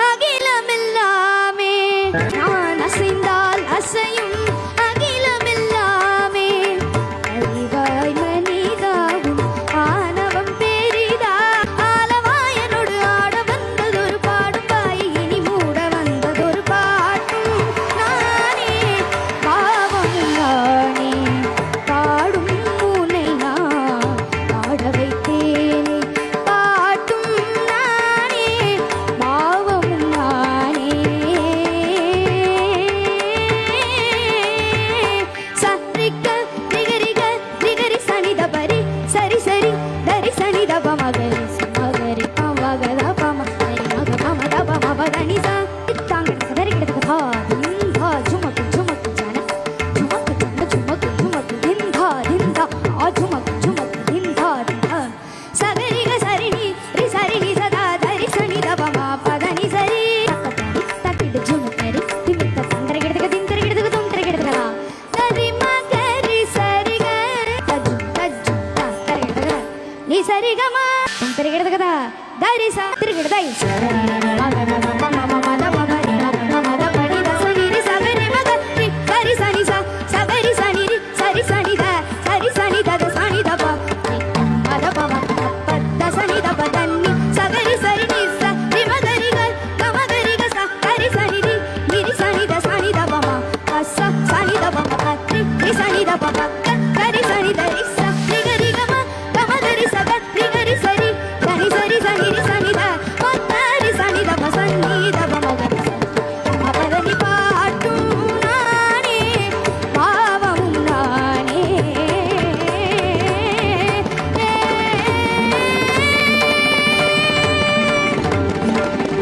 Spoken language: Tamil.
அகிலமெல்லாமே நான் அசைந்தால் அசையும் அகிலமெல்லாமே அறிவாய் மனிதாவும் ஆணவம் பெரிதா ஆலவாயனோடு ஆட வந்ததொரு பாடும் வாய் இனி மூட வந்ததொரு பாட்டும் நானே பாவம் நானே பாடும் உன்னை நான் பாட வைத்தேனே பாட்டும் நானே பாவம் நானே சரிக்க ரிகரிக ரிகரி சனித பரி சரி சரி தரி சனித பமகரி சுமகரி பமகத பம சரி மக பமத பமபதனி ச தாங்க சரி கிடக்கு தா திந்தா சுமக்கு சுமக்கு ஜன சுமக்கு ஜன சுமக்கு சுமக்கு திந்தா திந்தா ஆ சுமக்கு சுமக்கு திந்தா திந்தா சகரிக சரினி ரி சரினி சதா தரி சனித பம பதனி சரி தக்கிடு ஜுனுக்கரி திமித்த தந்தர கிடக்கு திந்தர கிடக்கு துந்தர கிடக்கு தரி மகரி சரிக தஜு தஜு தந்தர கிடக்கு நீ சரிகமா துந்தர கிடக்கு தரி சா திரு கிடக்கு